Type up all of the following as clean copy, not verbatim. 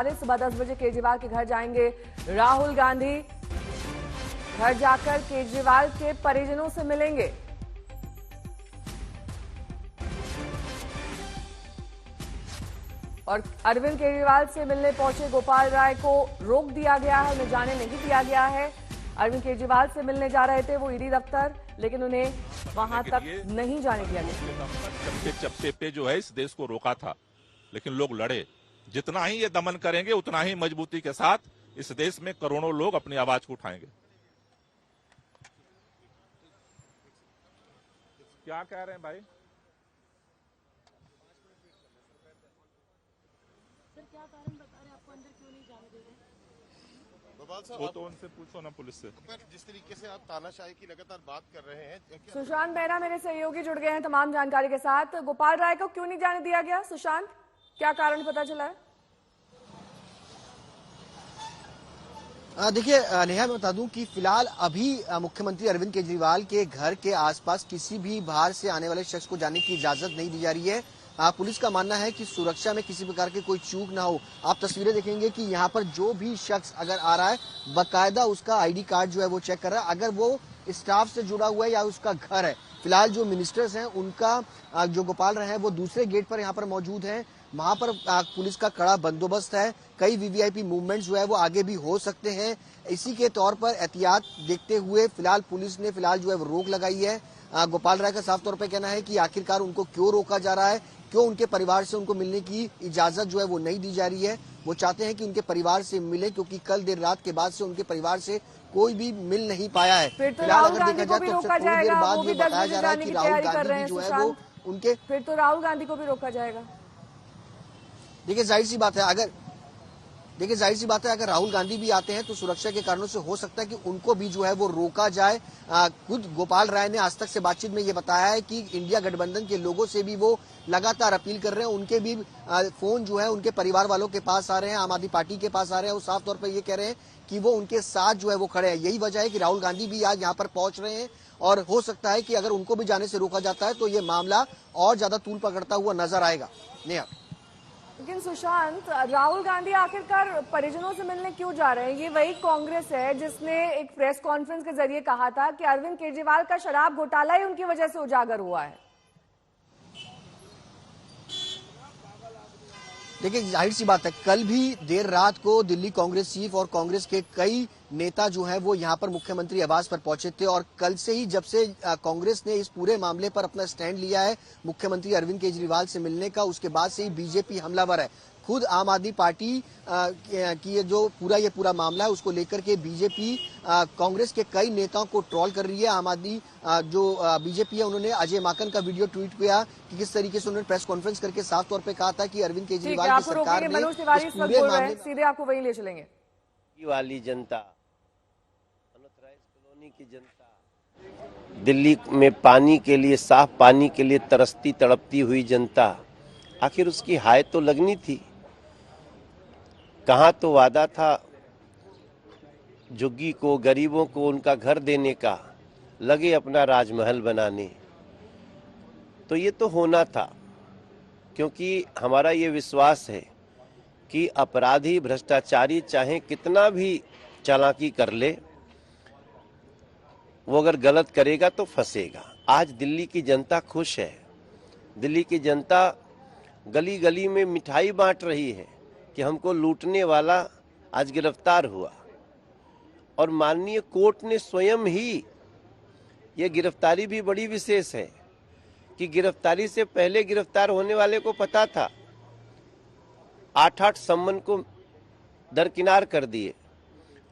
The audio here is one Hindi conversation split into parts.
सुबह 10 बजे केजरीवाल के घर जाएंगे राहुल गांधी। घर जाकर केजरीवाल के परिजनों से मिलेंगे। और अरविंद केजरीवाल से मिलने पहुंचे गोपाल राय को रोक दिया गया है, उन्हें जाने नहीं दिया गया है। अरविंद केजरीवाल से मिलने जा रहे थे वो ईडी दफ्तर, लेकिन उन्हें वहां तक नहीं जाने दिया गया। चप्पे पे जो है इस देश को रोका था, लेकिन लोग लड़े। जितना ही ये दमन करेंगे उतना ही मजबूती के साथ इस देश में करोड़ों लोग अपनी आवाज को उठाएंगे। क्या कह रहे हैं भाई? सर क्या कारण बता रहे हैं, आपको अंदर क्यों नहीं जाने दे रहे? वो तो उनसे पूछो ना, पुलिस से। जिस तरीके से आप तानाशाही की लगातार बात कर रहे हैं। सुशांत बेहरा मेरे सहयोगी जुड़ गए हैं तमाम जानकारी के साथ। गोपाल राय को क्यों नहीं जाने दिया गया सुशांत, क्या कारण पता चला है? देखिए नेहा, मैं बता दूं कि फिलहाल अभी मुख्यमंत्री अरविंद केजरीवाल के घर के आसपास किसी भी बाहर से आने वाले शख्स को जाने की इजाजत नहीं दी जा रही है। पुलिस का मानना है कि सुरक्षा में किसी प्रकार की कोई चूक ना हो। आप तस्वीरें देखेंगे कि यहाँ पर जो भी शख्स अगर आ रहा है, बाकायदा उसका आईडी कार्ड जो है वो चेक कर रहा है, अगर वो स्टाफ से जुड़ा हुआ है या उसका घर है। फिलहाल जो मिनिस्टर्स हैं उनका जो गोपाल राय है वो दूसरे गेट पर यहाँ पर मौजूद हैं। वहां पर पुलिस का कड़ा बंदोबस्त है। कई वीवीआईपी मूवमेंट जो है वो आगे भी हो सकते हैं। इसी के तौर पर एहतियात देखते हुए फिलहाल पुलिस ने जो है वो रोक लगाई है। गोपाल राय का साफ तौर पर कहना है कि आखिरकार उनको क्यों रोका जा रहा है, क्यों उनके परिवार से उनको मिलने की इजाजत जो है वो नहीं दी जा रही है। वो चाहते हैं कि उनके परिवार से मिले, क्योंकि कल देर रात के बाद से उनके परिवार से कोई भी मिल नहीं पाया है। फिलहाल अगर देखा जाए तो थोड़ी देर बाद ये बताया जा रहा है कि राहुल गांधी जो है वो उनके फिर तो राहुल गांधी को भी रोका जाएगा। देखिए जाहिर सी बात है, अगर राहुल गांधी भी आते हैं तो सुरक्षा के कारणों से हो सकता है कि उनको भी जो है वो रोका जाए। खुद गोपाल राय ने आज तक से बातचीत में ये बताया है कि इंडिया गठबंधन के लोगों से भी वो लगातार अपील कर रहे हैं। उनके भी फोन जो है उनके परिवार वालों के पास आ रहे हैं, आम आदमी पार्टी के पास आ रहे हैं। वो साफ तौर पर ये कह रहे हैं कि वो उनके साथ जो है वो खड़े हैं। यही वजह है कि राहुल गांधी भी आज यहाँ पर पहुंच रहे हैं और हो सकता है कि अगर उनको भी जाने से रोका जाता है तो ये मामला और ज्यादा तूल पकड़ता हुआ नजर आएगा। नेहा, लेकिन सुशांत, राहुल गांधी आखिरकार परिजनों से मिलने क्यों जा रहे हैं? ये वही कांग्रेस है जिसने एक प्रेस कॉन्फ्रेंस के जरिए कहा था कि अरविंद केजरीवाल का शराब घोटाला ही उनकी वजह से उजागर हुआ है। देखिए जाहिर सी बात है, कल भी देर रात को दिल्ली कांग्रेस चीफ और कांग्रेस के कई नेता जो हैं वो यहाँ पर मुख्यमंत्री आवास पर पहुंचे थे। और कल से ही जब से कांग्रेस ने इस पूरे मामले पर अपना स्टैंड लिया है मुख्यमंत्री अरविंद केजरीवाल से मिलने का, उसके बाद से ही बीजेपी हमलावर है। खुद आम आदमी पार्टी की ये पूरा मामला है उसको लेकर के बीजेपी कांग्रेस के कई नेताओं को ट्रोल कर रही है। आम आदमी बीजेपी है, उन्होंने अजय माकन का वीडियो ट्वीट किया कि किस तरीके से उन्होंने प्रेस कॉन्फ्रेंस करके साफ तौर पे कहा था कि अरविंद केजरीवाल की सरकार ने इस पूरे मामले सीधे आपको वहीं ले चलेंगे। वाली जनता, अनऑथराइज्ड कॉलोनी की जनता, दिल्ली में पानी के लिए, साफ पानी के लिए तरसती तड़पती हुई जनता, आखिर उसकी हाय तो लगनी थी। कहाँ तो वादा था झुग्गी को, गरीबों को उनका घर देने का, लगे अपना राजमहल बनाने। तो ये तो होना था, क्योंकि हमारा ये विश्वास है कि अपराधी भ्रष्टाचारी चाहे कितना भी चालाकी कर ले, वो अगर गलत करेगा तो फंसेगा। आज दिल्ली की जनता खुश है। दिल्ली की जनता गली गली में मिठाई बांट रही है कि हमको लूटने वाला आज गिरफ्तार हुआ। और माननीय कोर्ट ने स्वयं ही, ये गिरफ्तारी भी बड़ी विशेष है कि गिरफ्तारी से पहले गिरफ्तार होने वाले को पता था, 8-8 सम्मन को दरकिनार कर दिए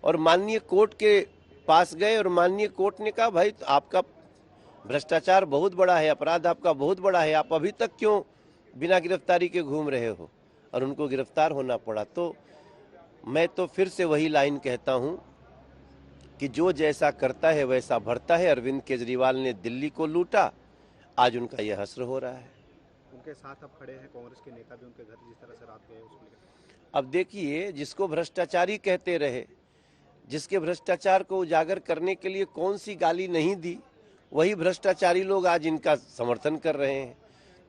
और माननीय कोर्ट के पास गए और माननीय कोर्ट ने कहा भाई आपका भ्रष्टाचार बहुत बड़ा है, अपराध आपका बहुत बड़ा है, आप अभी तक क्यों बिना गिरफ्तारी के घूम रहे हो? और उनको गिरफ्तार होना पड़ा। तो मैं तो फिर से वही लाइन कहता हूं कि जो जैसा करता है वैसा भरता है। अरविंद केजरीवाल ने दिल्ली को लूटा, आज उनका यह हश्र हो रहा है। उनके साथ अब खड़े हैं कांग्रेस के नेता भी, उनके घर जिस तरह से रात गए उसको लेकर। अब देखिए, जिसको भ्रष्टाचारी कहते रहे, जिसके भ्रष्टाचार को उजागर करने के लिए कौन सी गाली नहीं दी, वही भ्रष्टाचारी लोग आज इनका समर्थन कर रहे हैं।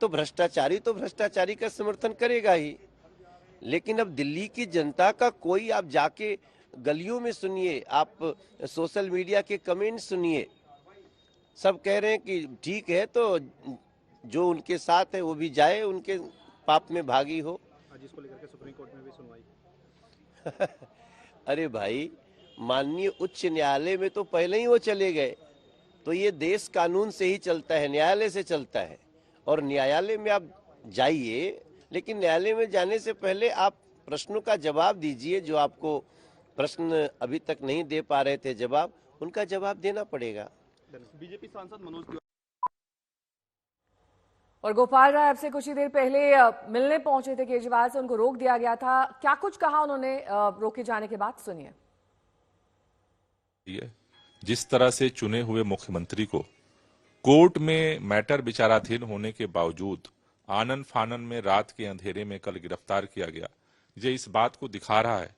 तो भ्रष्टाचारी का समर्थन करेगा ही। लेकिन अब दिल्ली की जनता का कोई आप जाके गलियों में सुनिए, आप सोशल मीडिया के कमेंट सुनिए, सब कह रहे हैं कि ठीक है तो जो उनके साथ है वो भी जाए, उनके पाप में भागी हो। आज इसको लेकर के सुप्रीम कोर्ट में भी सुनवाई। अरे भाई, माननीय उच्च न्यायालय में तो पहले ही वो चले गए। तो ये देश कानून से ही चलता है, न्यायालय से चलता है। और न्यायालय में आप जाइए, लेकिन न्यायालय में जाने से पहले आप प्रश्नों का जवाब दीजिए। जो आपको प्रश्न अभी तक नहीं दे पा रहे थे जवाब, उनका जवाब देना पड़ेगा। बीजेपी सांसद मनोज तिवारी और गोपाल राय अब से कुछ ही देर पहले मिलने पहुंचे थे केजरीवाल से, उनको रोक दिया गया था। क्या कुछ कहा उन्होंने रोके जाने के बाद, सुनिए। जिस तरह से चुने हुए मुख्यमंत्री को कोर्ट में मैटर विचाराधीन होने के बावजूद आनन फानन में रात के अंधेरे में कल गिरफ्तार किया गया, ये इस बात को दिखा रहा है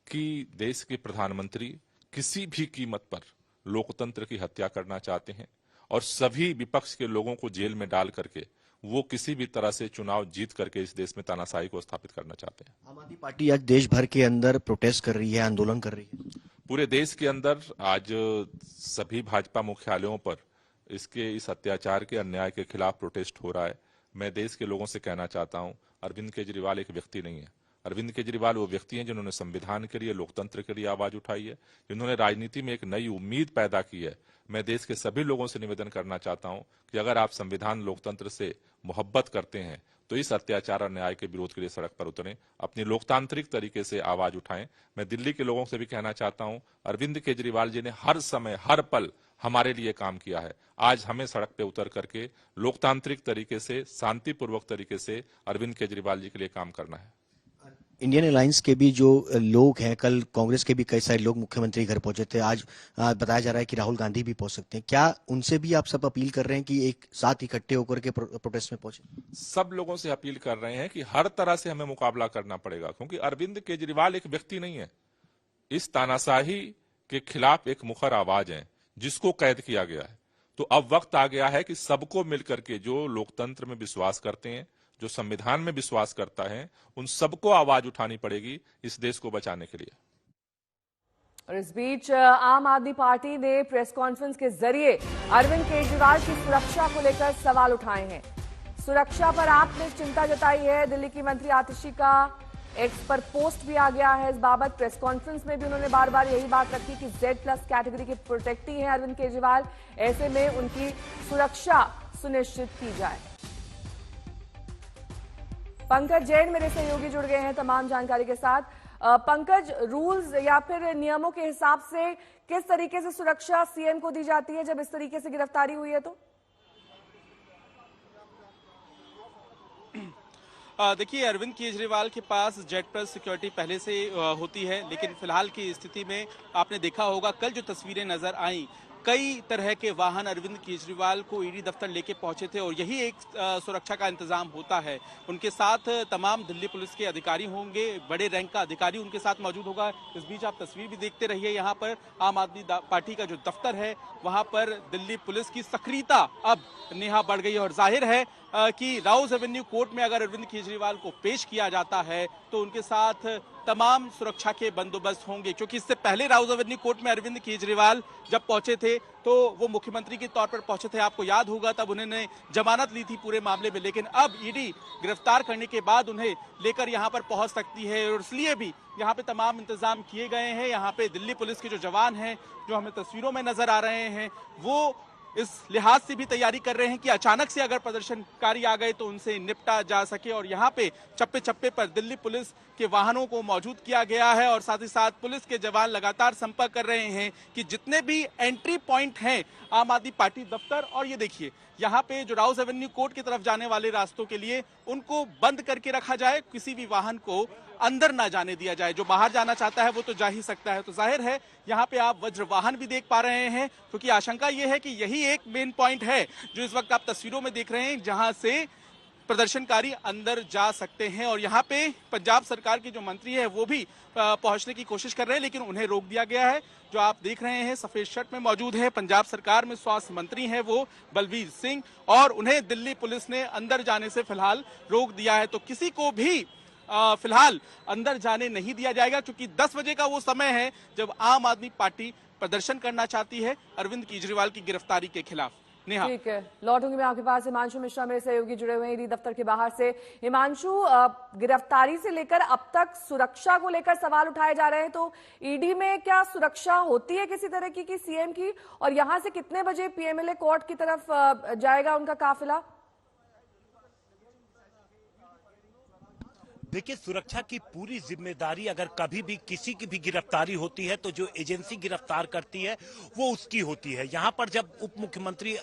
कि देश के प्रधानमंत्री किसी भी कीमत पर लोकतंत्र की हत्या करना चाहते हैं और सभी विपक्ष के लोगों को जेल में डाल करके वो किसी भी तरह से चुनाव जीत करके इस देश में तानाशाही को स्थापित करना चाहते हैं। आम आदमी पार्टी आज देश भर के अंदर प्रोटेस्ट कर रही है, आंदोलन कर रही है। पूरे देश के अंदर आज सभी भाजपा मुख्यालयों पर इस अत्याचार के अन्याय के खिलाफ प्रोटेस्ट हो रहा है। मैं देश के लोगों से कहना चाहता हूं, अरविंद केजरीवाल एक व्यक्ति नहीं है। अरविंद केजरीवाल वो व्यक्ति हैं जिन्होंने संविधान के लिए, लोकतंत्र के लिए आवाज उठाई है, जिन्होंने राजनीति में एक नई उम्मीद पैदा की है। मैं देश के सभी लोगों से निवेदन करना चाहता हूं कि अगर आप संविधान, लोकतंत्र से मोहब्बत करते हैं तो इस अत्याचार और न्याय के विरोध के लिए सड़क पर उतरें, अपनी लोकतांत्रिक तरीके से आवाज उठाएं। मैं दिल्ली के लोगों से भी कहना चाहता हूं, अरविंद केजरीवाल जी ने हर समय, हर पल हमारे लिए काम किया है। आज हमें सड़क पे उतर करके लोकतांत्रिक तरीके से, शांतिपूर्वक तरीके से अरविंद केजरीवाल जी के लिए काम करना है। इंडियन अलायंस के भी जो लोग हैं, कल कांग्रेस के भी कई सारे लोग मुख्यमंत्री घर पहुंचे थे। आज बताया जा रहा है कि राहुल गांधी भी पहुंच सकते हैं। क्या उनसे भी आप सब अपील कर रहे हैं कि एक साथ इकट्ठे होकर के प्रोटेस्ट में पहुंचे? सब लोगों से अपील कर रहे हैं कि हर तरह से हमें मुकाबला करना पड़ेगा, क्योंकि अरविंद केजरीवाल एक व्यक्ति नहीं है। इस तानाशाही के खिलाफ एक मुखर आवाज है जिसको कैद किया गया है। तो अब वक्त आ गया है कि सबको मिलकर के, जो लोकतंत्र में विश्वास करते हैं, जो संविधान में विश्वास करता है, उन सबको आवाज उठानी पड़ेगी इस देश को बचाने के लिए। और इस बीच आम आदमी पार्टी ने प्रेस कॉन्फ्रेंस के जरिए अरविंद केजरीवाल की सुरक्षा को लेकर सवाल उठाए हैं। सुरक्षा पर आपने चिंता जताई है। दिल्ली की मंत्री आतिशी का एक्स पर पोस्ट भी आ गया है इस बाबत। प्रेस कॉन्फ्रेंस में भी उन्होंने बार बार यही बात रखी कि Z+ कैटेगरी के प्रोटेक्टी हैं अरविंद केजरीवाल, ऐसे में उनकी सुरक्षा सुनिश्चित की जाए। पंकज जैन मेरे सहयोगी जुड़ गए हैं तमाम जानकारी के साथ। पंकज, रूल्स या फिर नियमों के हिसाब से किस तरीके से सुरक्षा सीएम को दी जाती है जब इस तरीके से गिरफ्तारी हुई है? तो देखिए, अरविंद केजरीवाल के पास Z+ सिक्योरिटी पहले से होती है, लेकिन फिलहाल की स्थिति में आपने देखा होगा कल जो तस्वीरें नजर आई, कई तरह के वाहन अरविंद केजरीवाल को ईडी दफ्तर लेके पहुंचे थे और यही एक सुरक्षा का इंतजाम होता है। उनके साथ तमाम दिल्ली पुलिस के अधिकारी होंगे, बड़े रैंक का अधिकारी उनके साथ मौजूद होगा। इस बीच आप तस्वीर भी देखते रहिए, यहाँ पर आम आदमी पार्टी का जो दफ्तर है वहां पर दिल्ली पुलिस की सक्रियता अब नेहा बढ़ गई है और जाहिर है कि राउज एवेन्यू कोर्ट में अगर अरविंद केजरीवाल को पेश किया जाता है तो उनके साथ तमाम सुरक्षा के बंदोबस्त होंगे, क्योंकि इससे पहले राउज एवेन्यू कोर्ट में अरविंद केजरीवाल जब पहुंचे थे तो वो मुख्यमंत्री के तौर पर पहुंचे थे। आपको याद होगा तब उन्होंने जमानत ली थी पूरे मामले में, लेकिन अब ईडी गिरफ्तार करने के बाद उन्हें लेकर यहां पर पहुंच सकती है और इसलिए भी यहां पे तमाम इंतजाम किए गए हैं। यहां पे दिल्ली पुलिस के जो जवान हैं, जो हमें तस्वीरों में नजर आ रहे हैं, वो इस लिहाज से भी तैयारी कर रहे हैं कि अचानक से अगर प्रदर्शनकारी आ गए तो उनसे निपटा जा सके। और यहाँ पे चप्पे चप्पे पर दिल्ली पुलिस के वाहनों को मौजूद किया गया है और साथ ही साथ पुलिस के जवान लगातार संपर्क कर रहे हैं कि जितने भी एंट्री पॉइंट हैं आम आदमी पार्टी दफ्तर, और ये देखिए यहाँ पे जो राउज एवेन्यू कोर्ट की तरफ जाने वाले रास्तों के लिए उनको बंद करके रखा जाए, किसी भी वाहन को अंदर ना जाने दिया जाए। जो बाहर जाना चाहता है वो तो जा ही सकता है। तो जाहिर है यहाँ पे आप वज्र वाहन भी देख पा रहे हैं, क्योंकि आशंका ये है कि यही एक मेन पॉइंट है जो इस वक्त आप तस्वीरों में देख रहे हैं, जहां से प्रदर्शनकारी अंदर जा सकते हैं। और यहाँ पे पंजाब सरकार के जो मंत्री है वो भी पहुंचने की कोशिश कर रहे हैं, लेकिन उन्हें रोक दिया गया है। जो आप देख रहे हैं सफेद शर्ट में मौजूद है, पंजाब सरकार में स्वास्थ्य मंत्री हैं वो बलबीर सिंह, और उन्हें दिल्ली पुलिस ने अंदर जाने से फिलहाल रोक दिया है। तो किसी को भी फिलहाल अंदर जाने नहीं दिया जाएगा, क्योंकि 10 बजे का वो समय है जब आम आदमी पार्टी प्रदर्शन करना चाहती है अरविंद केजरीवाल की गिरफ्तारी के खिलाफ। नेहा, ठीक है, लौटूंगी मैं आपके पास। हिमांशु मिश्रा मेरे सहयोगी जुड़े हुए हैं ईडी दफ्तर के बाहर से। हिमांशु, गिरफ्तारी से लेकर अब तक सुरक्षा को लेकर सवाल उठाए जा रहे हैं, तो ईडी में क्या सुरक्षा होती है किसी तरह की सीएम की, और यहां से कितने बजे पीएमएलए कोर्ट की तरफ जाएगा उनका काफिला? देखिए, सुरक्षा की पूरी जिम्मेदारी अगर कभी भी किसी की भी गिरफ्तारी होती है तो जो एजेंसी गिरफ्तार करती है वो उसकी होती है। यहाँ पर जब उप मुख्यमंत्री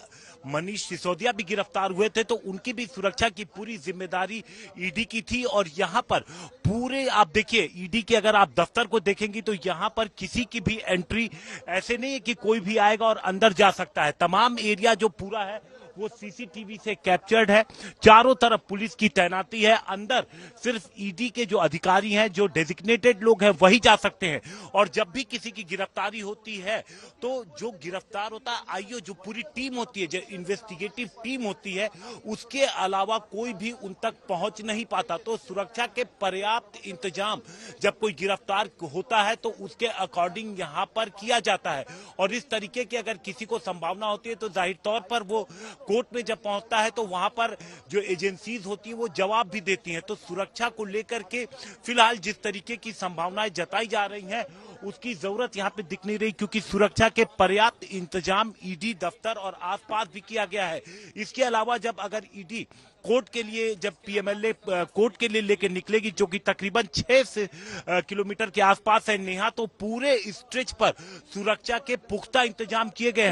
मनीष सिसोदिया भी गिरफ्तार हुए थे तो उनकी भी सुरक्षा की पूरी जिम्मेदारी ईडी की थी। और यहाँ पर पूरे आप देखिए, ईडी के अगर आप दफ्तर को देखेंगी तो यहाँ पर किसी की भी एंट्री ऐसे नहीं है कि कोई भी आएगा और अंदर जा सकता है। तमाम एरिया जो पूरा है वो सीसीटीवी से कैप्चर्ड है। चारों तरफ पुलिस की तैनाती है। अंदर सिर्फ ईडी के जो अधिकारी हैं, जो डेजिग्नेटेड लोग हैं, वही जा सकते हैं। और जब भी किसी की गिरफ्तारी होती है तो जो गिरफ्तार होता है, आईओ जो पूरी टीम होती है, जो इन्वेस्टिगेटिव टीम होती है, उसके अलावा कोई भी उन तक पहुंच नहीं पाता। तो सुरक्षा के पर्याप्त इंतजाम जब कोई गिरफ्तार होता है तो उसके अकॉर्डिंग यहाँ पर किया जाता है। और इस तरीके की अगर किसी को संभावना होती है तो जाहिर तौर पर वो कोर्ट में जब पहुंचता है तो वहां पर जो एजेंसीज होती है वो जवाब भी देती हैं। तो सुरक्षा को लेकर के फिलहाल जिस तरीके की संभावनाएं जताई जा रही हैं उसकी जरूरत यहां पे दिख नहीं रही, क्योंकि सुरक्षा के पर्याप्त इंतजाम ईडी दफ्तर और आसपास भी किया गया है। इसके अलावा जब अगर ईडी कोर्ट के लिए, जब पीएमएलए कोर्ट के लिए लेकर निकलेगी, जो कि तकरीबन 6 किलोमीटर के आसपास है नेहा, तो पूरे स्ट्रेच पर सुरक्षा के पुख्ता इंतजाम किए गए हैं।